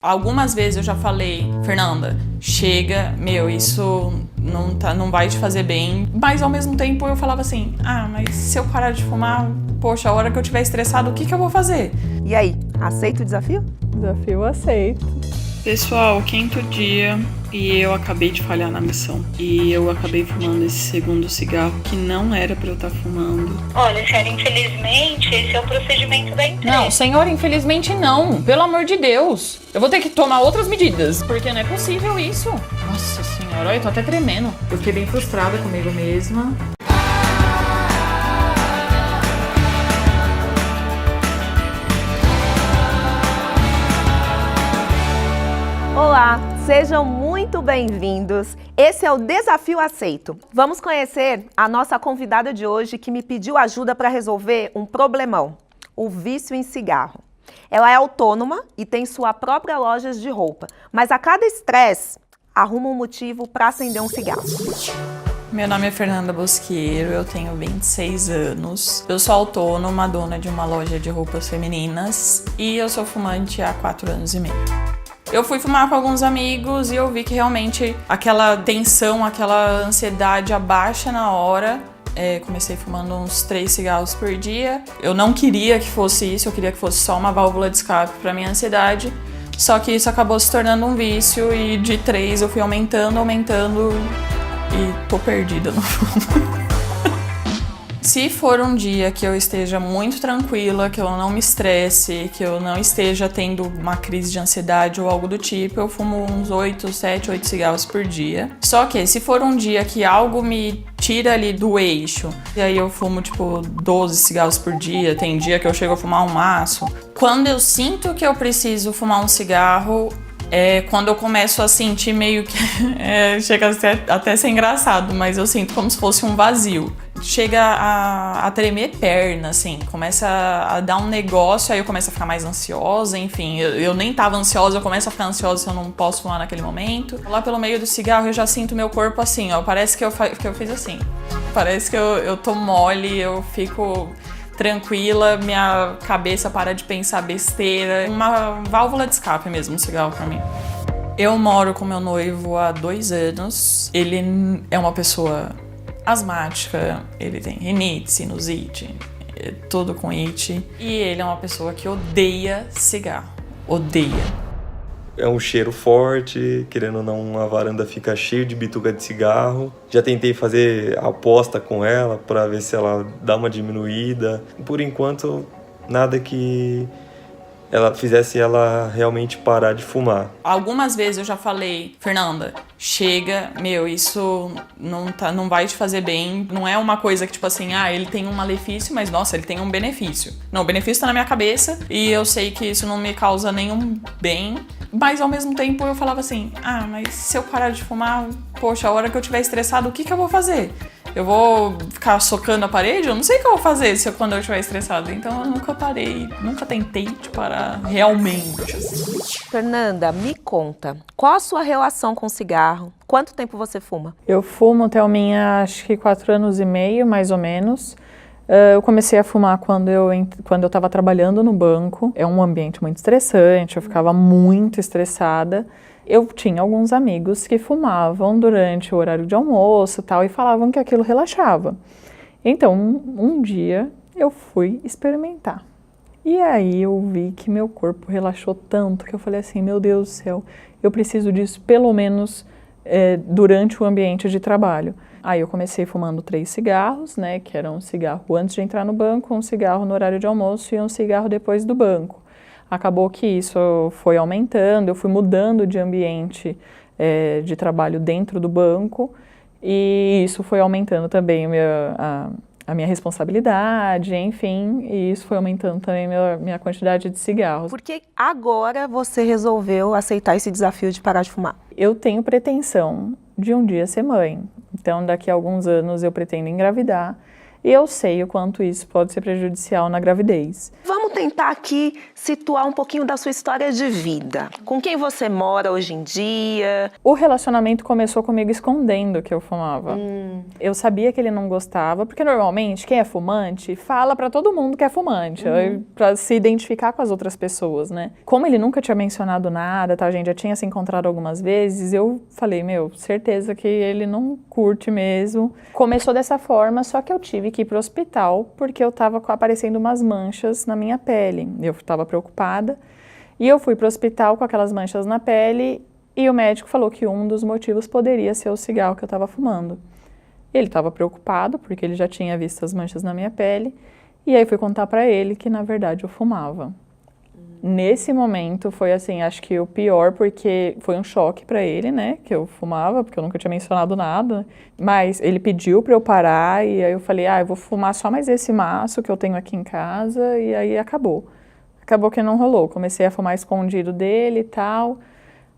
Algumas vezes eu já falei, Fernanda, chega, isso não vai te fazer bem. Mas ao mesmo tempo eu falava assim, mas se eu parar de fumar, poxa, a hora que eu estiver estressado, o que eu vou fazer? E aí, aceita o desafio? Desafio aceito. Pessoal, 5º dia e eu acabei de falhar na missão. E eu acabei fumando esse segundo cigarro que não era pra eu estar fumando. Olha, senhora, infelizmente, esse é o procedimento da empresa. Não, senhor, infelizmente não. Pelo amor de Deus. Eu vou ter que tomar outras medidas, porque não é possível isso. Nossa senhora, eu tô até tremendo. Eu fiquei bem frustrada comigo mesma. Olá, sejam muito bem-vindos. Esse é o Desafio Aceito. Vamos conhecer a nossa convidada de hoje que me pediu ajuda para resolver um problemão, o vício em cigarro. Ela é autônoma e tem sua própria loja de roupa, mas a cada estresse arruma um motivo para acender um cigarro. Meu nome é Fernanda Bosqueiro, eu tenho 26 anos. Eu sou autônoma, dona de uma loja de roupas femininas e eu sou fumante há 4 anos e meio. Eu fui fumar com alguns amigos e eu vi que realmente aquela tensão, aquela ansiedade abaixa na hora. Comecei fumando uns 3 cigarros por dia. Eu não queria que fosse isso, eu queria que fosse só uma válvula de escape para minha ansiedade. Só que isso acabou se tornando um vício e de 3 eu fui aumentando e tô perdida no fundo. Se for um dia que eu esteja muito tranquila, que eu não me estresse, que eu não esteja tendo uma crise de ansiedade ou algo do tipo, eu fumo uns 7, 8 cigarros por dia. Só que se for um dia que algo me tira ali do eixo, e aí eu fumo tipo 12 cigarros por dia, tem dia que eu chego a fumar um maço. Quando eu sinto que eu preciso fumar um cigarro, é quando eu começo a sentir meio que... chega até a ser engraçado, mas eu sinto como se fosse um vazio. Chega a tremer perna, assim, começa a dar um negócio, aí eu começo a ficar mais ansiosa, enfim, eu nem tava ansiosa, eu começo a ficar ansiosa se eu não posso fumar naquele momento. Lá pelo meio do cigarro eu já sinto meu corpo assim, ó, parece que eu fiz assim, parece que eu tô mole, eu fico tranquila, minha cabeça para de pensar besteira, uma válvula de escape mesmo, um cigarro pra mim. Eu moro com meu noivo há 2 anos, ele é uma pessoa asmática, ele tem rinite, sinusite, tudo com it. E ele é uma pessoa que odeia cigarro. Odeia. É um cheiro forte, querendo ou não, a varanda fica cheia de bituca de cigarro. Já tentei fazer aposta com ela para ver se ela dá uma diminuída. Por enquanto, nada que ela fizesse ela realmente parar de fumar. Algumas vezes eu já falei, Fernanda, chega, isso não vai te fazer bem. Não é uma coisa que tipo assim, ele tem um malefício, mas nossa, ele tem um benefício. Não, o benefício tá na minha cabeça e eu sei que isso não me causa nenhum bem. Mas ao mesmo tempo eu falava assim, mas se eu parar de fumar, poxa, a hora que eu estiver estressado, o que eu vou fazer? Eu vou ficar socando a parede? Eu não sei o que eu vou fazer quando eu estiver estressado. Então eu nunca parei, nunca tentei de parar realmente. Assim. Fernanda, me conta, qual a sua relação com cigarro? Quanto tempo você fuma? Eu fumo, Thelminha, acho que 4 anos e meio, mais ou menos. Eu comecei a fumar quando eu estava trabalhando no banco. É um ambiente muito estressante, eu ficava muito estressada. Eu tinha alguns amigos que fumavam durante o horário de almoço e tal, e falavam que aquilo relaxava. Então, um dia eu fui experimentar. E aí eu vi que meu corpo relaxou tanto que eu falei assim, meu Deus do céu, eu preciso disso pelo menos durante o ambiente de trabalho. Aí eu comecei fumando 3 cigarros, né, que era um cigarro antes de entrar no banco, um cigarro no horário de almoço e um cigarro depois do banco. Acabou que isso foi aumentando, eu fui mudando de ambiente de trabalho dentro do banco e isso foi aumentando também a minha responsabilidade, enfim, e isso foi aumentando também minha quantidade de cigarros. Por que agora você resolveu aceitar esse desafio de parar de fumar? Eu tenho pretensão de um dia ser mãe, então daqui a alguns anos eu pretendo engravidar e eu sei o quanto isso pode ser prejudicial na gravidez. Vamos Vamos tentar aqui situar um pouquinho da sua história de vida. Com quem você mora hoje em dia? O relacionamento começou comigo escondendo que eu fumava. Eu sabia que ele não gostava, porque normalmente quem é fumante fala pra todo mundo que é fumante, pra se identificar com as outras pessoas, né? Como ele nunca tinha mencionado nada, tá? A gente já tinha se encontrado algumas vezes, eu falei, meu, certeza que ele não curte mesmo. Começou dessa forma, só que eu tive que ir pro hospital, porque eu tava aparecendo umas manchas na minha pele. Eu tava preocupada, e eu fui pro hospital com aquelas manchas na pele, e o médico falou que um dos motivos poderia ser o cigarro que eu estava fumando. Ele estava preocupado, porque ele já tinha visto as manchas na minha pele, e aí fui contar para ele que, na verdade, eu fumava. Nesse momento foi assim, acho que o pior, porque foi um choque para ele, né, que eu fumava, porque eu nunca tinha mencionado nada, mas ele pediu para eu parar, e aí eu falei, eu vou fumar só mais esse maço que eu tenho aqui em casa, e aí acabou. Acabou que não rolou, comecei a fumar escondido dele e tal,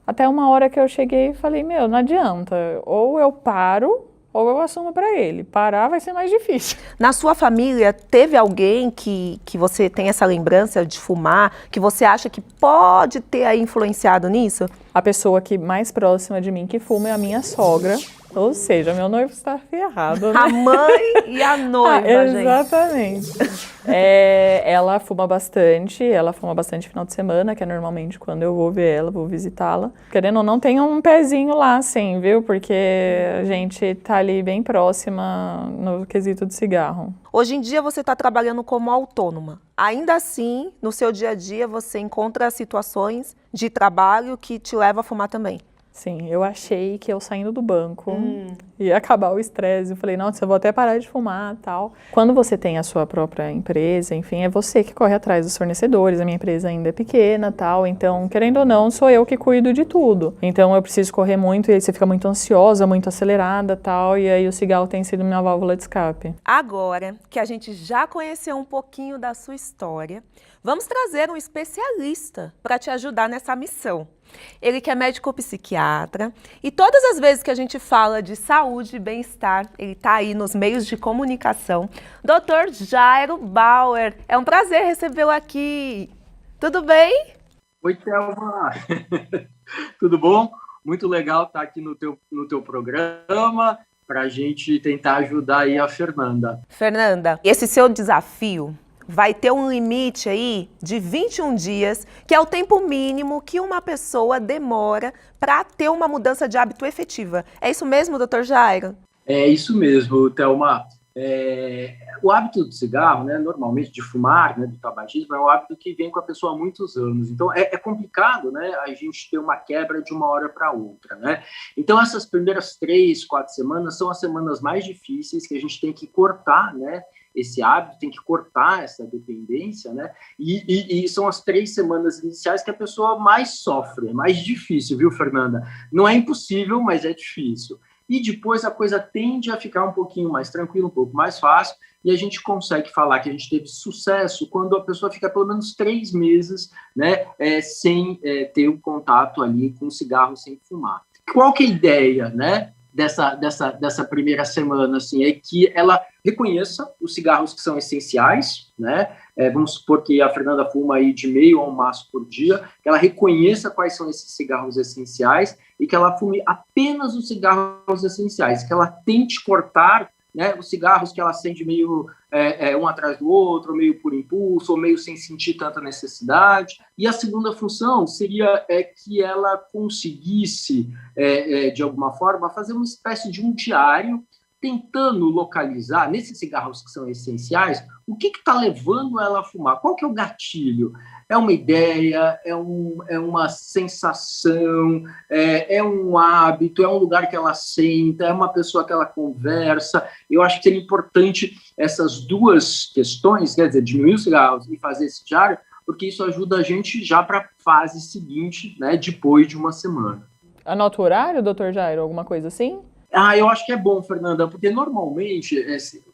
até uma hora que eu cheguei e falei, meu, não adianta, ou eu paro, ou eu assumo para ele. Parar vai ser mais difícil. Na sua família, teve alguém que você tem essa lembrança de fumar, que você acha que pode ter aí influenciado nisso? A pessoa que mais próxima de mim que fuma é a minha sogra. Ou seja, meu noivo está ferrado, né? A mãe e a noiva, gente. Exatamente. Ela fuma bastante final de semana, que é normalmente quando eu vou ver ela, vou visitá-la. Querendo ou não, tem um pezinho lá, sim, viu? Porque a gente tá ali bem próxima no quesito de cigarro. Hoje em dia você está trabalhando como autônoma. Ainda assim, no seu dia a dia, você encontra situações de trabalho que te levam a fumar também. Sim, eu achei que eu saindo do banco ia acabar o estresse. Eu falei, nossa, eu vou até parar de fumar e tal. Quando você tem a sua própria empresa, enfim, é você que corre atrás dos fornecedores. A minha empresa ainda é pequena tal, então, querendo ou não, sou eu que cuido de tudo. Então, eu preciso correr muito e aí você fica muito ansiosa, muito acelerada tal, e aí o cigarro tem sido minha válvula de escape. Agora que a gente já conheceu um pouquinho da sua história, vamos trazer um especialista para te ajudar nessa missão. Ele que é médico psiquiatra e todas as vezes que a gente fala de saúde e bem-estar, ele está aí nos meios de comunicação. Dr. Jairo Bauer, é um prazer recebê-lo aqui. Tudo bem? Oi, Thelma. Tudo bom? Muito legal estar aqui no teu programa para a gente tentar ajudar aí a Fernanda. Fernanda, esse seu desafio vai ter um limite aí de 21 dias, que é o tempo mínimo que uma pessoa demora para ter uma mudança de hábito efetiva. É isso mesmo, Dr. Jairo? É isso mesmo, Thelma. O hábito do cigarro, né, normalmente de fumar, né, do tabagismo, é um hábito que vem com a pessoa há muitos anos. Então, é complicado, né, a gente ter uma quebra de uma hora para outra, né? Então, essas primeiras 3, 4 semanas são as semanas mais difíceis que a gente tem que cortar, né, esse hábito, tem que cortar essa dependência, né? E são as 3 semanas iniciais que a pessoa mais sofre, é mais difícil, viu, Fernanda? Não é impossível, mas é difícil. E depois a coisa tende a ficar um pouquinho mais tranquila, um pouco mais fácil, e a gente consegue falar que a gente teve sucesso quando a pessoa fica pelo menos 3 meses, né, sem ter o contato ali com o cigarro, sem fumar. Qual que é a ideia, né, dessa primeira semana, assim, é que ela reconheça os cigarros que são essenciais, né? Vamos supor que a Fernanda fuma aí de meio a um maço por dia, que ela reconheça quais são esses cigarros essenciais e que ela fume apenas os cigarros essenciais, que ela tente cortar, né, os cigarros que ela acende meio um atrás do outro, meio por impulso, ou meio sem sentir tanta necessidade. E a segunda função seria que ela conseguisse, de alguma forma, fazer uma espécie de um diário, tentando localizar, nesses cigarros que são essenciais, o que está levando ela a fumar, qual que é o gatilho? É uma ideia, é uma sensação, é um hábito, é um lugar que ela senta, é uma pessoa que ela conversa. Eu acho que seria importante essas duas questões, quer dizer, diminuir os cigarros e fazer esse diário, porque isso ajuda a gente já para a fase seguinte, né, depois de uma semana. Anota o horário, Dr. Jairo, alguma coisa assim? Eu acho que é bom, Fernanda, porque normalmente,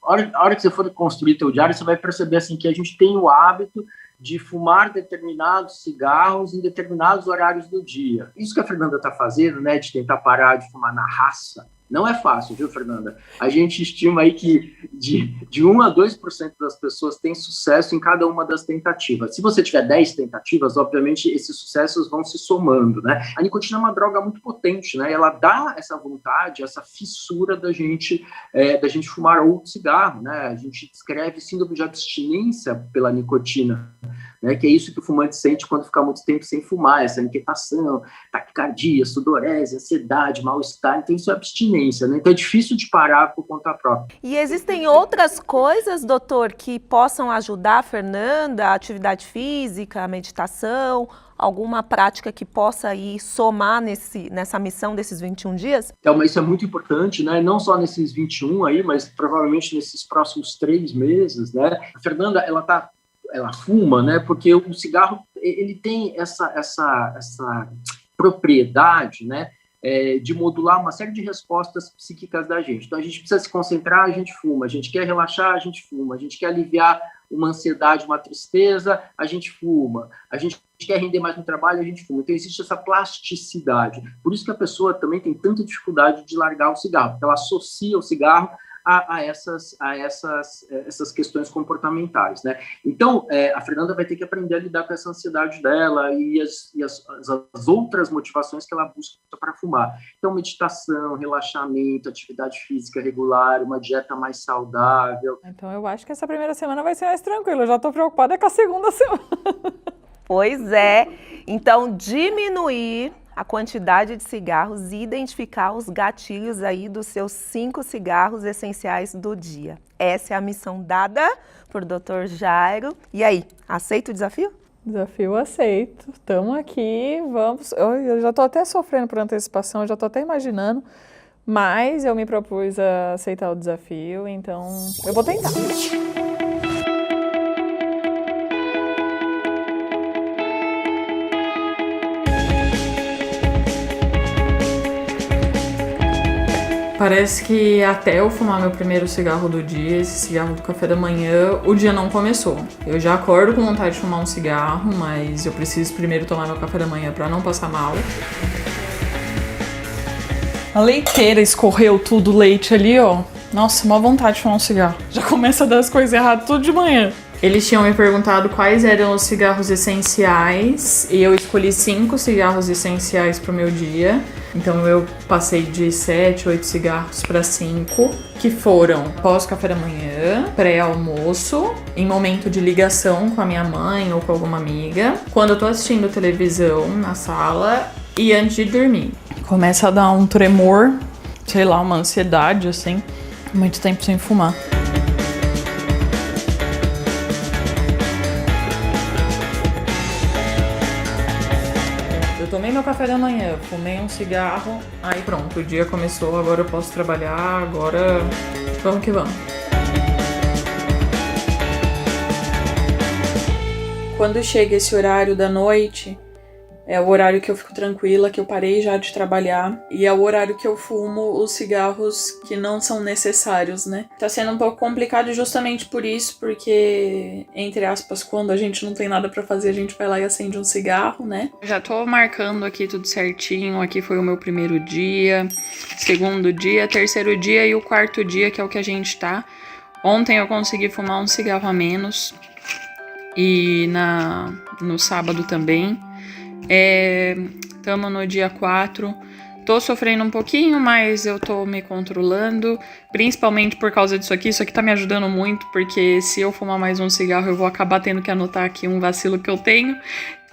a hora que você for construir teu diário, você vai perceber assim, que a gente tem o hábito de fumar determinados cigarros em determinados horários do dia. Isso que a Fernanda está fazendo, né, de tentar parar de fumar na raça, Não é fácil, viu, Fernanda? A gente estima aí que de 1 a 2% das pessoas têm sucesso em cada uma das tentativas. Se você tiver 10 tentativas, obviamente esses sucessos vão se somando, né? A nicotina é uma droga muito potente, né? Ela dá essa vontade, essa fissura da gente fumar outro cigarro, né? A gente descreve síndrome de abstinência pela nicotina, né, que é isso que o fumante sente quando fica muito tempo sem fumar, essa inquietação, taquicardia, sudorese, ansiedade, mal-estar, então isso é abstinência, né? Então é difícil de parar por conta própria. E existem outras coisas, doutor, que possam ajudar a Fernanda, a atividade física, a meditação, alguma prática que possa aí somar nessa missão desses 21 dias? Então, isso é muito importante, né? Não só nesses 21 aí, mas provavelmente nesses próximos 3 meses, né? A Fernanda, ela fuma, né? Porque o cigarro, ele tem essa propriedade, né? De modular uma série de respostas psíquicas da gente. Então, a gente precisa se concentrar, a gente fuma. A gente quer relaxar, a gente fuma. A gente quer aliviar uma ansiedade, uma tristeza, a gente fuma. A gente quer render mais no trabalho, a gente fuma. Então, existe essa plasticidade. Por isso que a pessoa também tem tanta dificuldade de largar o cigarro, porque ela associa o cigarro a essas questões comportamentais, né? Então, a Fernanda vai ter que aprender a lidar com essa ansiedade dela e as outras motivações que ela busca para fumar. Então, meditação, relaxamento, atividade física regular, uma dieta mais saudável. Então eu acho que essa primeira semana vai ser mais tranquila. Eu já estou preocupada com a segunda semana. Pois é. Então, diminuir a quantidade de cigarros e identificar os gatilhos aí dos seus 5 cigarros essenciais do dia. Essa é a missão dada por Dr. Jairo. E aí, aceita o desafio? Desafio aceito. Estamos aqui, vamos. Eu já estou até sofrendo por antecipação, eu já estou até imaginando, mas eu me propus a aceitar o desafio, então eu vou tentar. Parece que até eu fumar meu primeiro cigarro do dia, esse cigarro do café da manhã, o dia não começou. Eu já acordo com vontade de fumar um cigarro, mas eu preciso primeiro tomar meu café da manhã pra não passar mal. A leiteira escorreu tudo, o leite ali, ó. Nossa, uma vontade de fumar um cigarro. Já começa a dar as coisas erradas tudo de manhã. Eles tinham me perguntado quais eram os cigarros essenciais e eu escolhi 5 cigarros essenciais pro meu dia. Então eu passei de 7, 8 cigarros para 5, que foram pós-café da manhã, pré-almoço, em momento de ligação com a minha mãe ou com alguma amiga, quando eu tô assistindo televisão na sala e antes de dormir. Começa a dar um tremor, sei lá, uma ansiedade, assim, muito tempo sem fumar. Tomei meu café da manhã, fumei um cigarro, aí pronto, o dia começou, agora eu posso trabalhar, agora vamos que vamos. Quando chega esse horário da noite, é o horário que eu fico tranquila, que eu parei já de trabalhar, e é o horário que eu fumo os cigarros que não são necessários, né? Tá sendo um pouco complicado justamente por isso, porque, entre aspas, quando a gente não tem nada pra fazer, a gente vai lá e acende um cigarro, né? Já tô marcando aqui tudo certinho, aqui foi o meu primeiro dia, segundo dia, terceiro dia e o quarto dia, que é o que a gente tá. Ontem eu consegui fumar um cigarro a menos, e no sábado também. Estamos no dia 4, tô sofrendo um pouquinho, mas eu tô me controlando, principalmente por causa disso aqui tá me ajudando muito, porque se eu fumar mais um cigarro eu vou acabar tendo que anotar aqui um vacilo que eu tenho,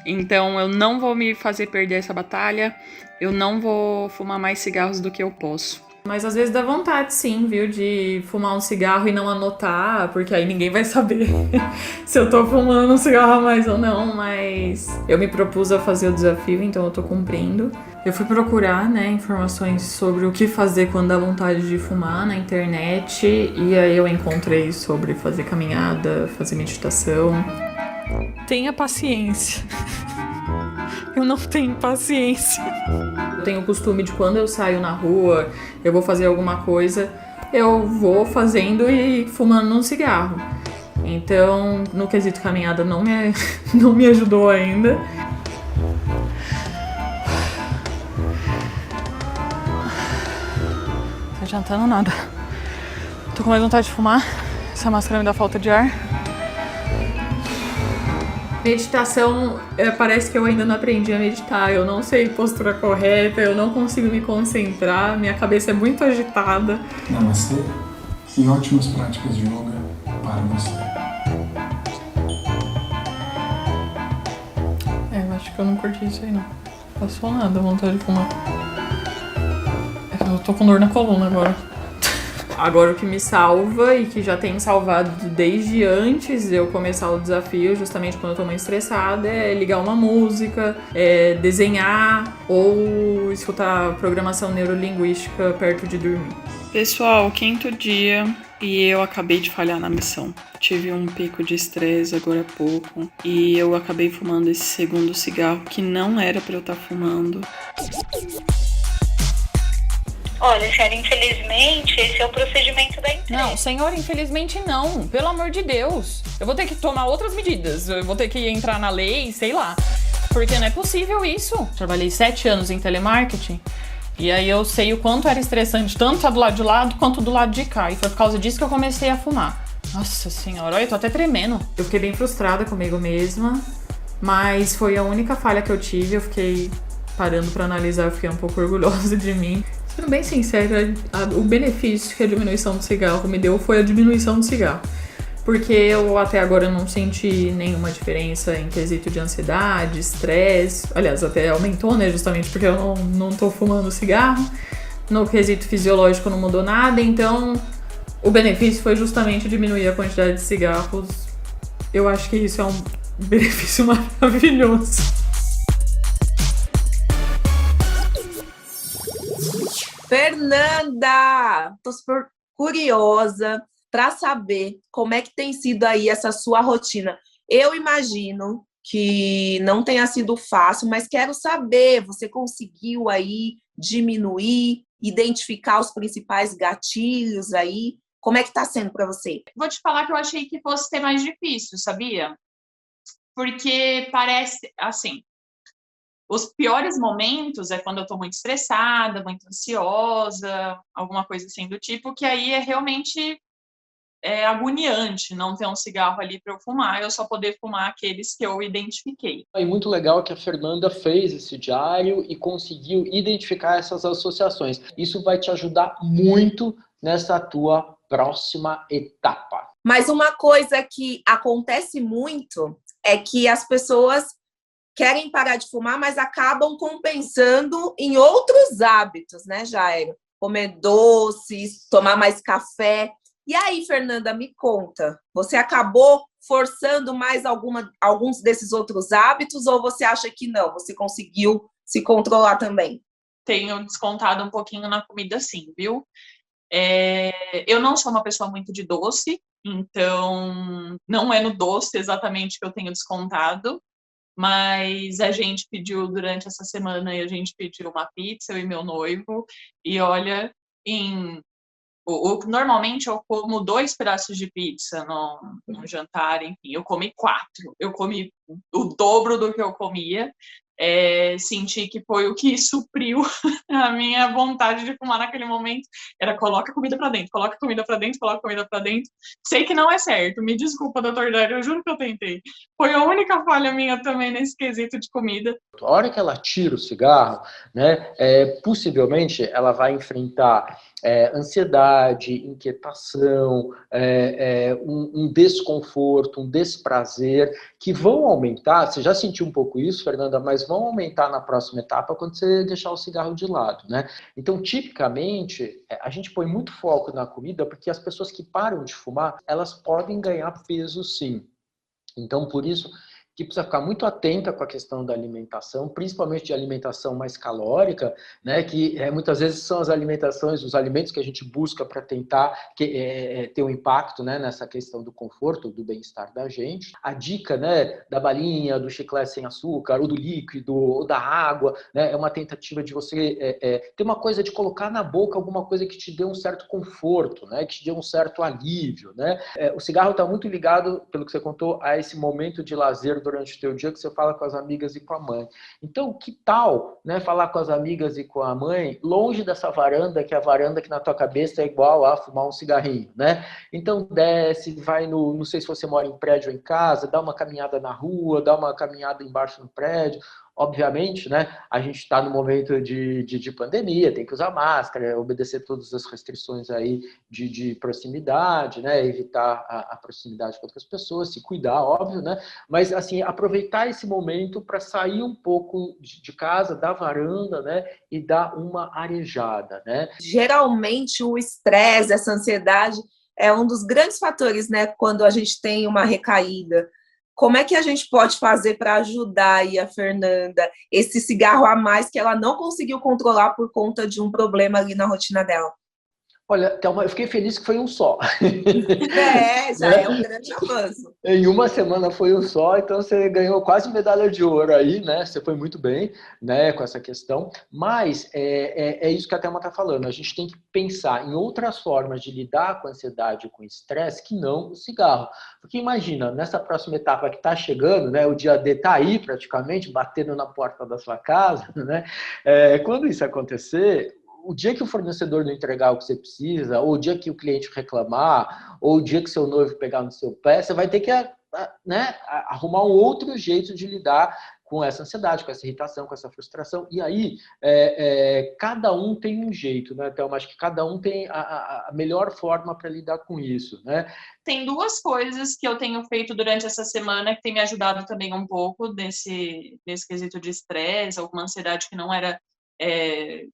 então eu não vou me fazer perder essa batalha, eu não vou fumar mais cigarros do que eu posso. Mas às vezes dá vontade sim, viu, de fumar um cigarro e não anotar, porque aí ninguém vai saber se eu tô fumando um cigarro a mais ou não, mas eu me propus a fazer o desafio, então eu tô cumprindo. Eu fui procurar, né, informações sobre o que fazer quando dá vontade de fumar na internet, e aí eu encontrei sobre fazer caminhada, fazer meditação. Tenha paciência. Eu não tenho paciência. Eu tenho o costume de quando eu saio na rua, eu vou fazer alguma coisa, eu vou fazendo e fumando um cigarro. Então, no quesito caminhada não me ajudou ainda. adiantando nada. Tô com mais vontade de fumar. Essa máscara me dá falta de ar. Meditação, parece que eu ainda não aprendi a meditar. Eu não sei postura correta, eu não consigo me concentrar. Minha cabeça é muito agitada. Namastê e ótimas práticas de yoga para você. Eu acho que eu não curti isso aí, não. Passou nada, vontade de fumar. Eu tô com dor na coluna agora. Agora o que me salva e que já tem salvado desde antes de eu começar o desafio, justamente quando eu tô muito estressada, é ligar uma música, desenhar ou escutar programação neurolinguística perto de dormir. Pessoal, 5º dia e eu acabei de falhar na missão. Tive um pico de estresse agora há pouco e eu acabei fumando esse segundo cigarro que não era pra eu estar fumando. Olha, senhora, infelizmente, esse é o procedimento da empresa. Não, senhor, infelizmente não. Pelo amor de Deus. Eu vou ter que tomar outras medidas. Eu vou ter que entrar na lei, sei lá. Porque não é possível isso. Trabalhei 7 anos em telemarketing. E aí eu sei o quanto era estressante, tanto do lado de lá quanto do lado de cá. E foi por causa disso que eu comecei a fumar. Nossa senhora, olha, eu tô até tremendo. Eu fiquei bem frustrada comigo mesma. Mas foi a única falha que eu tive. Eu fiquei parando pra analisar, eu fiquei um pouco orgulhosa de mim. Sendo bem sincera, o benefício que a diminuição do cigarro me deu foi a diminuição do cigarro. Porque eu até agora não senti nenhuma diferença em quesito de ansiedade, estresse. Aliás, até aumentou, né? Justamente porque eu não tô fumando cigarro. No quesito fisiológico não mudou nada. Então, o benefício foi justamente diminuir a quantidade de cigarros. Eu acho que isso é um benefício maravilhoso. Fernanda, tô super curiosa para saber como é que tem sido aí essa sua rotina. Eu imagino que não tenha sido fácil, mas quero saber, você conseguiu aí diminuir, identificar os principais gatilhos aí? Como é que tá sendo para você? Vou te falar que eu achei que fosse ser mais difícil, sabia? Porque parece, assim, os piores momentos é quando eu tô muito estressada, muito ansiosa, alguma coisa assim do tipo, que aí é realmente agoniante não ter um cigarro ali para eu fumar, eu só poder fumar aqueles que eu identifiquei. E muito legal que a Fernanda fez esse diário e conseguiu identificar essas associações. Isso vai te ajudar muito nessa tua próxima etapa. Mas uma coisa que acontece muito é que as pessoas querem parar de fumar, mas acabam compensando em outros hábitos, né, Jairo? Comer doces, tomar mais café. E aí, Fernanda, me conta, você acabou forçando mais alguns desses outros hábitos ou você acha que não? Você conseguiu se controlar também? Tenho descontado um pouquinho na comida sim, viu? Eu não sou uma pessoa muito de doce, então não é no doce exatamente que eu tenho descontado. Mas a gente pediu durante essa semana e a gente pediu uma pizza, eu e meu noivo, e olha, normalmente eu como 2 pedaços de pizza no jantar, enfim, eu comi 4, eu comi o dobro do que eu comia, senti que foi o que supriu a minha vontade de fumar naquele momento, era coloca comida pra dentro, coloca comida pra dentro, coloca comida pra dentro, sei que não é certo, me desculpa, doutor Dário, eu juro que eu tentei, foi a única falha minha também nesse quesito de comida. A hora que ela tira o cigarro, né, possivelmente ela vai enfrentar ansiedade, inquietação, um desconforto, um desprazer, que vão aumentar, você já sentiu um pouco isso, Fernanda, mas vão aumentar na próxima etapa quando você deixar o cigarro de lado, né? Então, tipicamente, a gente põe muito foco na comida porque as pessoas que param de fumar, elas podem ganhar peso sim. Então, por isso que precisa ficar muito atenta com a questão da alimentação, principalmente de alimentação mais calórica, né, que muitas vezes são os alimentos que a gente busca para tentar ter um impacto, né, nessa questão do conforto, do bem-estar da gente. A dica, né, da balinha, do chiclete sem açúcar, ou do líquido, ou da água, né, é uma tentativa de você ter uma coisa de colocar na boca alguma coisa que te dê um certo conforto, né, que te dê um certo alívio, né. O cigarro está muito ligado, pelo que você contou, a esse momento de lazer durante o teu dia que você fala com as amigas e com a mãe. Então, que tal, né, falar com as amigas e com a mãe longe dessa varanda, que é a varanda que na tua cabeça é igual a fumar um cigarrinho, né? Então, desce, vai no... Não sei se você mora em prédio ou em casa, dá uma caminhada na rua, dá uma caminhada embaixo no prédio. Obviamente, né, a gente está no momento de pandemia, tem que usar máscara, obedecer todas as restrições aí de proximidade, né, evitar a proximidade com outras pessoas, se cuidar, óbvio, né, mas assim, aproveitar esse momento para sair um pouco de casa, da varanda, né, e dar uma arejada, né. Geralmente o estresse, essa ansiedade é um dos grandes fatores, né, quando a gente tem uma recaída. Como é que a gente pode fazer para ajudar aí a Fernanda, esse cigarro a mais que ela não conseguiu controlar por conta de um problema ali na rotina dela? Olha, Thelma, eu fiquei feliz que foi um só. Já é um grande avanço. Em uma semana foi um só, então você ganhou quase medalha de ouro aí, né? Você foi muito bem, né, com essa questão. Mas é isso que a Thelma está falando. A gente tem que pensar em outras formas de lidar com a ansiedade e com o estresse que não o cigarro. Porque imagina, nessa próxima etapa que está chegando, né, o dia D está aí praticamente, batendo na porta da sua casa, né? Quando isso acontecer, o dia que o fornecedor não entregar o que você precisa, ou o dia que o cliente reclamar, ou o dia que seu noivo pegar no seu pé, você vai ter que, né, arrumar um outro jeito de lidar com essa ansiedade, com essa irritação, com essa frustração. E aí, cada um tem um jeito, né, Thelma? Acho que cada um tem a melhor forma para lidar com isso, né? Tem duas coisas que eu tenho feito durante essa semana que tem me ajudado também um pouco nesse quesito de estresse, alguma ansiedade que não era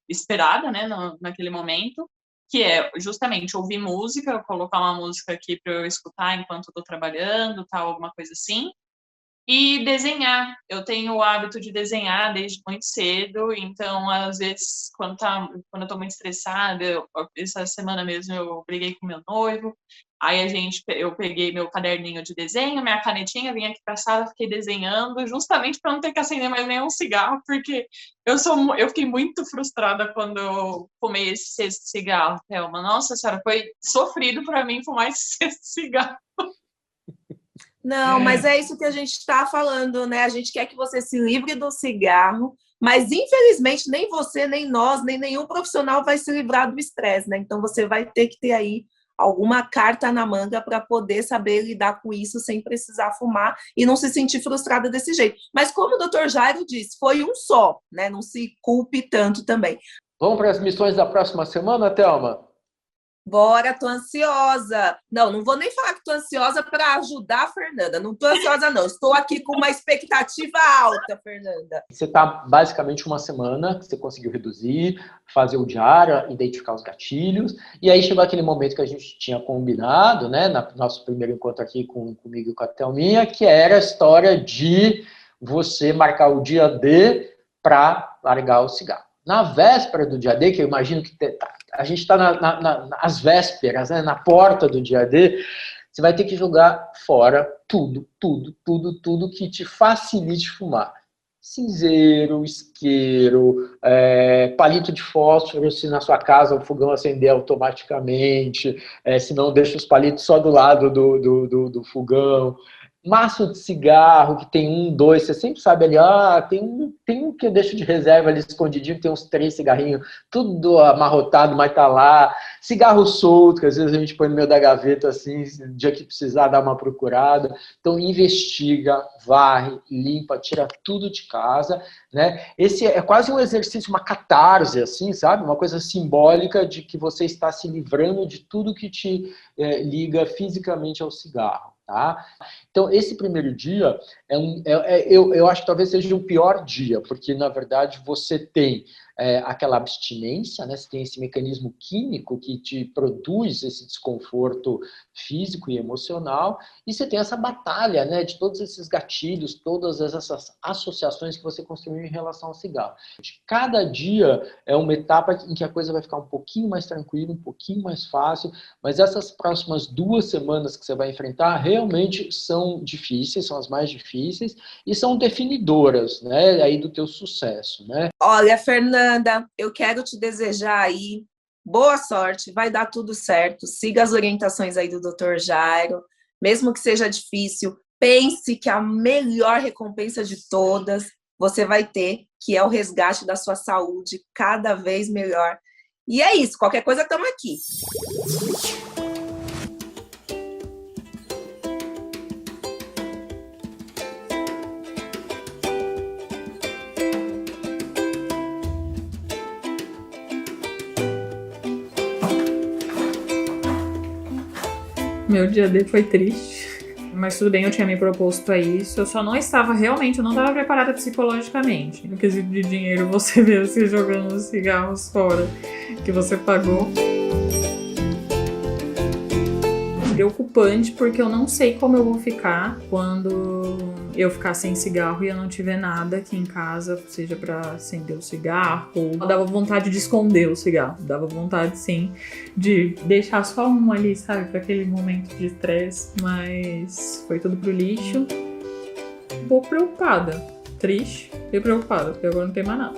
esperada, né, naquele momento, que é justamente ouvir música, colocar uma música aqui para eu escutar enquanto estou trabalhando, tal, alguma coisa assim, e desenhar. Eu tenho o hábito de desenhar desde muito cedo, então, às vezes, quando eu estou muito estressada, essa semana mesmo eu briguei com meu noivo, aí eu peguei meu caderninho de desenho, minha canetinha, vim aqui para a sala, fiquei desenhando, justamente para não ter que acender mais nenhum cigarro, porque eu fiquei muito frustrada quando eu fumei esse sexto cigarro, Thelma. Nossa senhora, foi sofrido para mim fumar esse sexto cigarro. Não, mas é isso que a gente está falando, né? A gente quer que você se livre do cigarro, mas infelizmente nem você, nem nós, nem nenhum profissional vai se livrar do estresse, né? Então você vai ter que ter aí alguma carta na manga para poder saber lidar com isso sem precisar fumar e não se sentir frustrada desse jeito. Mas como o Dr. Jairo disse, foi um só, né? Não se culpe tanto também. Vamos para as missões da próxima semana, Thelma? Bora, tô ansiosa. Não vou nem falar que tô ansiosa para ajudar a Fernanda. Não tô ansiosa, não. Estou aqui com uma expectativa alta, Fernanda. Você está basicamente uma semana que você conseguiu reduzir, fazer o diário, identificar os gatilhos, e aí chegou aquele momento que a gente tinha combinado, né, no nosso primeiro encontro aqui comigo e com a Thelminha, que era a história de você marcar o dia D para largar o cigarro. Na véspera do dia D, que eu imagino que a gente está nas vésperas, né, na porta do dia D, você vai ter que jogar fora tudo que te facilite fumar. Cinzeiro, isqueiro, palito de fósforo, se na sua casa o fogão acender automaticamente, se não deixa os palitos só do lado do fogão. Maço de cigarro, que tem 1, 2, você sempre sabe ali, tem um que eu deixo de reserva ali escondidinho, tem uns 3 cigarrinhos, tudo amarrotado, mas tá lá. Cigarro solto, que às vezes a gente põe no meio da gaveta, assim, no dia que precisar dar uma procurada. Então, investiga, varre, limpa, tira tudo de casa, né? Esse é quase um exercício, uma catarse, assim, sabe? Uma coisa simbólica de que você está se livrando de tudo que te liga fisicamente ao cigarro. Tá? Então, esse primeiro dia, eu acho que talvez seja o pior dia, porque, na verdade, você tem aquela abstinência, né? Você tem esse mecanismo químico que te produz esse desconforto físico e emocional, e você tem essa batalha, né, de todos esses gatilhos, todas essas associações que você construiu em relação ao cigarro. Cada dia é uma etapa em que a coisa vai ficar um pouquinho mais tranquila, um pouquinho mais fácil, mas essas próximas 2 semanas que você vai enfrentar realmente são difíceis, são as mais difíceis, e são definidoras, né, aí do teu sucesso, né? Olha, Fernanda, eu quero te desejar aí boa sorte, vai dar tudo certo, siga as orientações aí do Dr. Jairo, mesmo que seja difícil, pense que a melhor recompensa de todas você vai ter, que é o resgate da sua saúde cada vez melhor. E é isso, qualquer coisa estamos aqui. Meu dia D foi triste, mas tudo bem, eu tinha me proposto a isso. Eu só não estava realmente, eu não estava preparada psicologicamente. No quesito de dinheiro, você vê se jogando os cigarros fora que você pagou. Preocupante, porque eu não sei como eu vou ficar quando eu ficar sem cigarro e eu não tiver nada aqui em casa, seja pra acender o cigarro, ou dava vontade de esconder o cigarro, dava vontade sim de deixar só um ali, sabe, pra aquele momento de estresse, mas foi tudo pro lixo. Um pouco preocupada, triste e preocupada, porque agora não tem mais nada.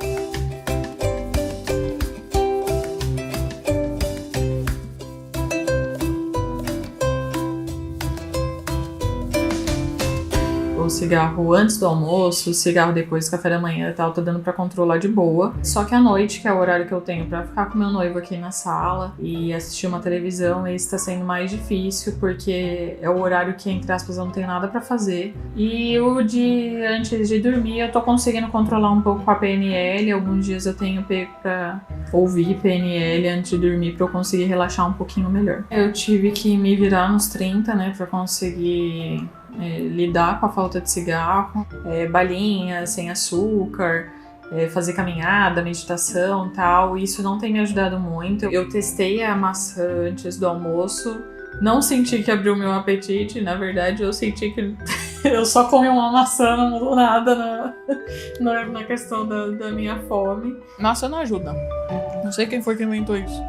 O cigarro antes do almoço, o cigarro depois do café da manhã e tal, tá dando pra controlar de boa. Só que à noite, que é o horário que eu tenho pra ficar com meu noivo aqui na sala e assistir uma televisão, esse tá sendo mais difícil, porque é o horário que, entre aspas, eu não tenho nada pra fazer. E o de antes de dormir, eu tô conseguindo controlar um pouco com a PNL. Alguns dias eu tenho pego pra ouvir PNL antes de dormir pra eu conseguir relaxar um pouquinho melhor. Eu tive que me virar nos 30, né, pra conseguir lidar com a falta de cigarro, balinha sem açúcar, fazer caminhada, meditação e tal. Isso não tem me ajudado muito. Eu testei a maçã antes do almoço, não senti que abriu meu apetite, na verdade eu senti que eu só comi uma maçã, não mudou nada na questão da minha fome. Maçã não ajuda. Não sei quem foi que inventou isso.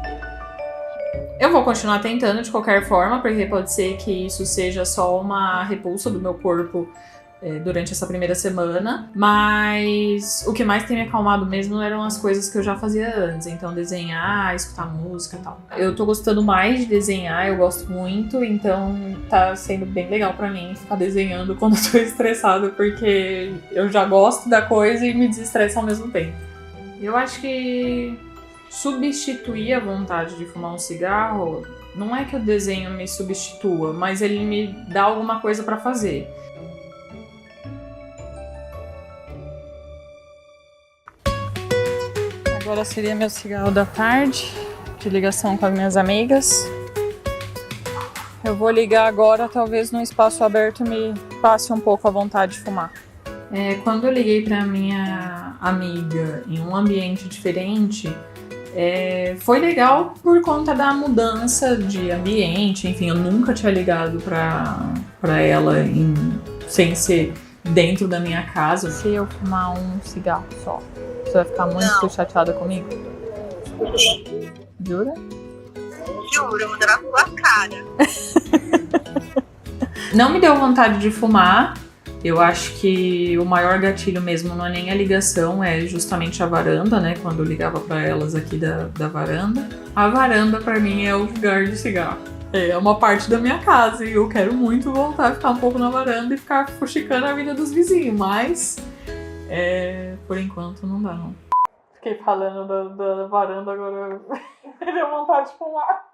Eu vou continuar tentando de qualquer forma, porque pode ser que isso seja só uma repulsa do meu corpo durante essa primeira semana, mas o que mais tem me acalmado mesmo eram as coisas que eu já fazia antes, então desenhar, escutar música e tal. Eu tô gostando mais de desenhar, eu gosto muito, então tá sendo bem legal pra mim ficar desenhando quando eu tô estressada, porque eu já gosto da coisa e me desestressa ao mesmo tempo. Eu acho que substituir a vontade de fumar um cigarro, não é que o desenho me substitua, mas ele me dá alguma coisa pra fazer. Agora seria meu cigarro da tarde, de ligação com as minhas amigas. Eu vou ligar agora, talvez no espaço aberto me passe um pouco a vontade de fumar. Quando eu liguei pra minha amiga em um ambiente diferente, foi legal por conta da mudança de ambiente, enfim, eu nunca tinha ligado pra ela sem ser dentro da minha casa. Se eu fumar um cigarro só, você vai ficar muito chateada comigo? Jura? Juro, eu vou dar na tua cara. Não me deu vontade de fumar. Eu acho que o maior gatilho mesmo não é nem a ligação, é justamente a varanda, né? Quando eu ligava pra elas aqui da varanda. A varanda pra mim é o lugar de cigarro. É uma parte da minha casa e eu quero muito voltar a ficar um pouu na varanda e ficar fuxicando a vida dos vizinhos, mas por enquanto não dá, não. Fiquei falando da varanda, agora me deu vontade de fumar.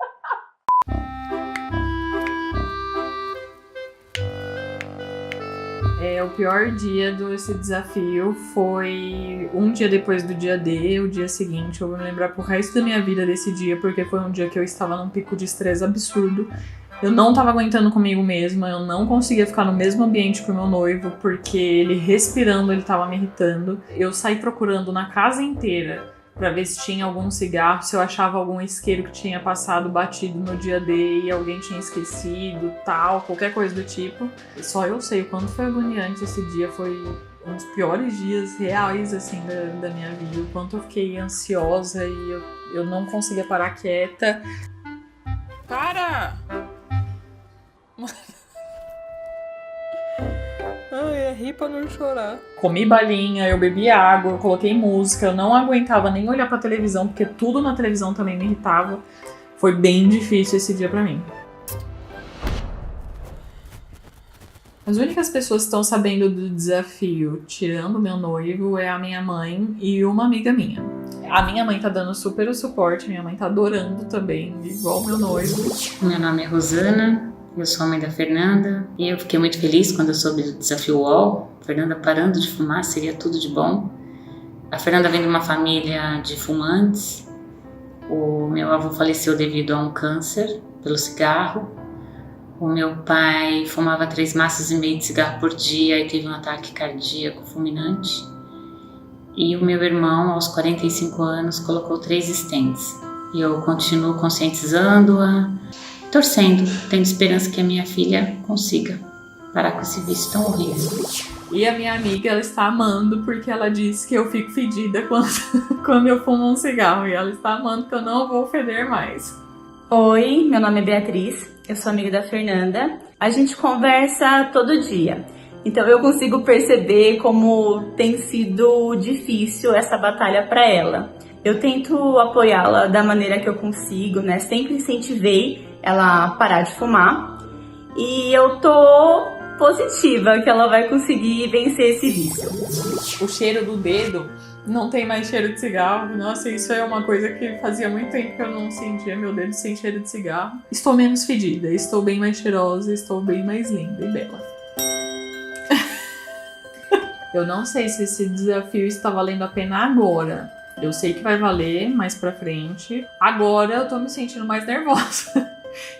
O pior dia desse desafio foi um dia depois do dia D, o dia seguinte. Eu vou me lembrar pro resto da minha vida desse dia, porque foi um dia que eu estava num pico de estresse absurdo. Eu não estava aguentando comigo mesma, eu não conseguia ficar no mesmo ambiente que o meu noivo, porque ele respirando, ele estava me irritando. Eu saí procurando na casa inteira pra ver se tinha algum cigarro, se eu achava algum isqueiro que tinha passado batido no dia D e alguém tinha esquecido, tal, qualquer coisa do tipo. Só eu sei o quanto foi agoniante esse dia, foi um dos piores dias reais, assim, da minha vida. O quanto eu fiquei ansiosa e eu não conseguia parar quieta. Para! Ai, ri pra não chorar. Comi balinha, eu bebi água, eu coloquei música, eu não aguentava nem olhar pra televisão, porque tudo na televisão também me irritava. Foi bem difícil esse dia pra mim. As únicas pessoas que estão sabendo do desafio, tirando meu noivo, é a minha mãe e uma amiga minha. A minha mãe tá dando super o suporte, minha mãe tá adorando também, igual meu noivo. Meu nome é Rosana, eu sou a mãe da Fernanda e eu fiquei muito feliz quando eu soube do desafio UOL. Fernanda parando de fumar seria tudo de bom. A Fernanda vem de uma família de fumantes. O meu avô faleceu devido a um câncer pelo cigarro. O meu pai fumava 3,5 maços de cigarro por dia e teve um ataque cardíaco fulminante. E o meu irmão, aos 45 anos, colocou 3 stents. E eu continuo conscientizando-a, torcendo, tendo esperança que a minha filha consiga parar com esse vício tão horrível. E a minha amiga, ela está amando porque ela disse que eu fico fedida quando eu fumo um cigarro. E ela está amando que eu não vou feder mais. Oi, meu nome é Beatriz, eu sou amiga da Fernanda. A gente conversa todo dia, então eu consigo perceber como tem sido difícil essa batalha para ela. Eu tento apoiá-la da maneira que eu consigo, né? Sempre incentivei ela a parar de fumar e eu tô positiva que ela vai conseguir vencer esse vício. O cheiro do dedo não tem mais cheiro de cigarro. Nossa, isso é uma coisa que fazia muito tempo que eu não sentia meu dedo sem cheiro de cigarro. Estou menos fedida, estou bem mais cheirosa, estou bem mais linda e bela. Eu não sei se esse desafio está valendo a pena agora. Eu sei que vai valer mais pra frente. Agora eu tô me sentindo mais nervosa.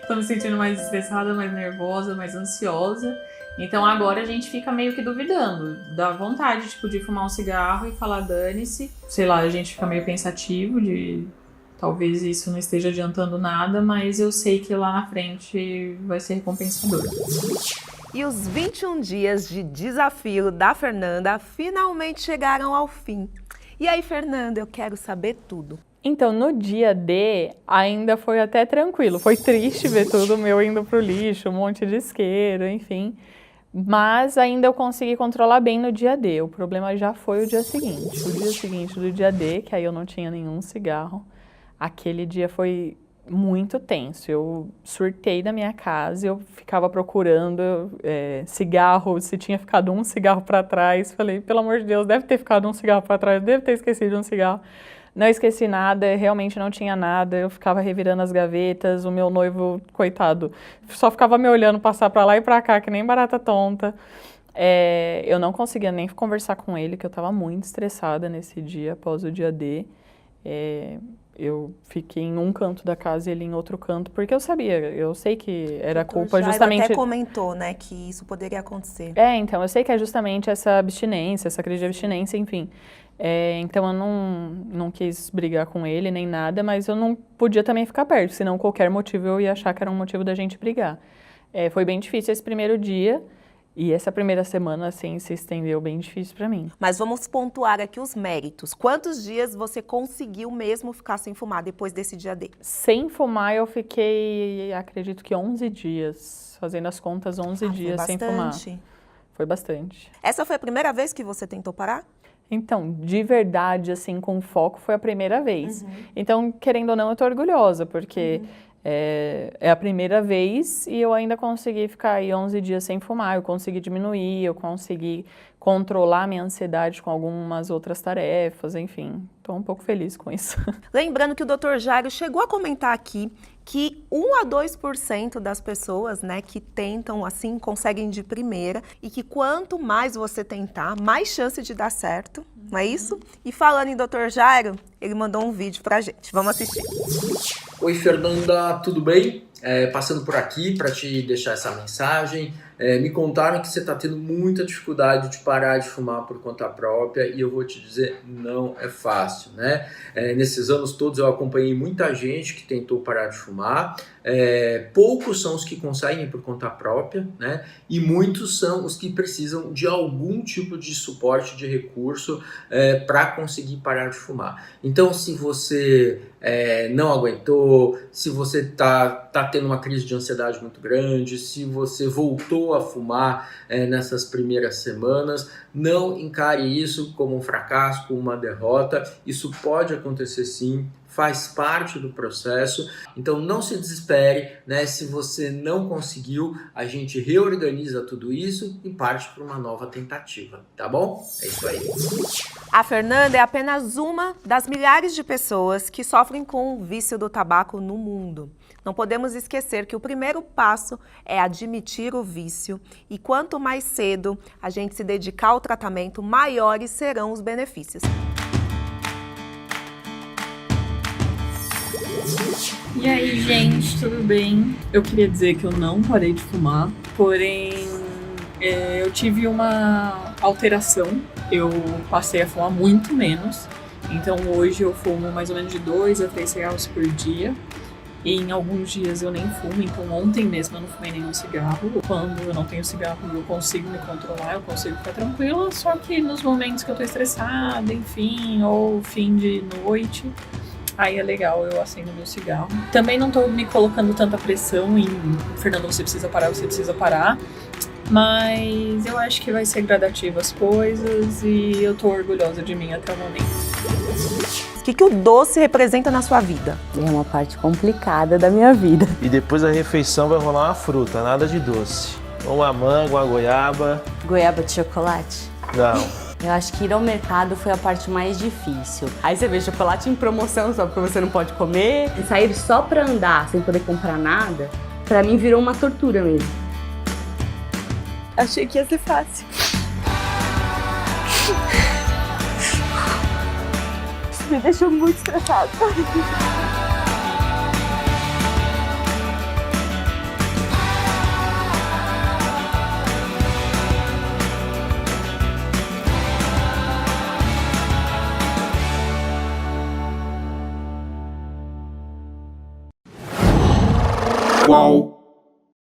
Tô me sentindo mais estressada, mais nervosa, mais ansiosa. Então agora a gente fica meio que duvidando. Dá vontade, tipo, de fumar um cigarro e falar dane-se. Sei lá, a gente fica meio pensativo de... Talvez isso não esteja adiantando nada, mas eu sei que lá na frente vai ser recompensador. E os 21 dias de desafio da Fernanda finalmente chegaram ao fim. E aí, Fernanda, eu quero saber tudo. Então, no dia D, ainda foi até tranquilo. Foi triste ver tudo meu indo pro lixo, um monte de isqueiro, enfim. Mas ainda eu consegui controlar bem no dia D. O problema já foi o dia seguinte. O dia seguinte do dia D, que aí eu não tinha nenhum cigarro, aquele dia foi muito tenso. Eu surtei da minha casa, eu ficava procurando cigarro, se tinha ficado um cigarro para trás. Falei, pelo amor de Deus, deve ter ficado um cigarro para trás, deve ter esquecido um cigarro. Não esqueci nada, realmente não tinha nada, eu ficava revirando as gavetas, o meu noivo, coitado, só ficava me olhando passar para lá e para cá, que nem barata tonta. Eu não conseguia nem conversar com ele, que eu estava muito estressada nesse dia, após o dia D. Eu fiquei em um canto da casa e ele em outro canto, porque eu sei que era culpa justamente... até comentou, né, que isso poderia acontecer. Então, eu sei que é justamente essa abstinência, essa crise de abstinência, enfim. Então eu não quis brigar com ele nem nada, mas eu não podia também ficar perto, senão qualquer motivo eu ia achar que era um motivo da gente brigar. Foi bem difícil esse primeiro dia. E essa primeira semana, assim, se estendeu bem difícil pra mim. Mas vamos pontuar aqui os méritos. Quantos dias você conseguiu mesmo ficar sem fumar depois desse dia D? Sem fumar, eu fiquei, acredito que 11 dias. Fazendo as contas, 11 dias sem fumar. Foi bastante. Essa foi a primeira vez que você tentou parar? Então, de verdade, assim, com foco, foi a primeira vez. Então, querendo ou não, eu tô orgulhosa, porque... É a primeira vez e eu ainda consegui ficar aí 11 dias sem fumar, eu consegui diminuir, eu consegui controlar minha ansiedade com algumas outras tarefas, enfim, estou um pouco feliz com isso. Lembrando que o Dr. Jairo chegou a comentar aqui que 1 a 2% das pessoas, né, que tentam assim, conseguem de primeira e que quanto mais você tentar, mais chance de dar certo, não é isso? E falando em Dr. Jairo, ele mandou um vídeo pra gente, vamos assistir. Oi, Fernanda, tudo bem? Passando por aqui para te deixar essa mensagem. Me contaram que você está tendo muita dificuldade de parar de fumar por conta própria e eu vou te dizer, não é fácil, né? Nesses anos todos eu acompanhei muita gente que tentou parar de fumar, poucos são os que conseguem por conta própria, né? E muitos são os que precisam de algum tipo de suporte, de recurso para conseguir parar de fumar. Então, se você não aguentou, se você tá tendo uma crise de ansiedade muito grande, se você voltou a fumar nessas primeiras semanas, não encare isso como um fracasso, como uma derrota. Isso pode acontecer sim, faz parte do processo, então não se desespere, né? Se você não conseguiu, a gente reorganiza tudo isso e parte para uma nova tentativa, tá bom? É isso aí. A Fernanda é apenas uma das milhares de pessoas que sofrem com o vício do tabaco no mundo. Não podemos esquecer que o primeiro passo é admitir o vício e quanto mais cedo a gente se dedicar ao tratamento, maiores serão os benefícios. E aí, gente, tudo bem? Eu queria dizer que eu não parei de fumar, porém eu tive uma alteração. Eu passei a fumar muito menos, então hoje eu fumo mais ou menos de 2 a 3 cigarros por dia. E em alguns dias eu nem fumo, então ontem mesmo eu não fumei nenhum cigarro. Quando eu não tenho cigarro eu consigo me controlar, eu consigo ficar tranquila, só que nos momentos que eu tô estressada, enfim, ou fim de noite, aí é legal, eu acendo meu cigarro. Também não tô me colocando tanta pressão em Fernando, você precisa parar. Mas eu acho que vai ser gradativo as coisas e eu tô orgulhosa de mim até o momento. O que o doce representa na sua vida? É uma parte complicada da minha vida. E depois da refeição vai rolar uma fruta, nada de doce. Uma manga, uma goiaba. Goiaba de chocolate? Não. Eu acho que ir ao mercado foi a parte mais difícil. Aí você vê chocolate em promoção só porque você não pode comer. E sair só pra andar, sem poder comprar nada, pra mim virou uma tortura mesmo. Achei que ia ser fácil. Isso me deixou muito estressada. Qual?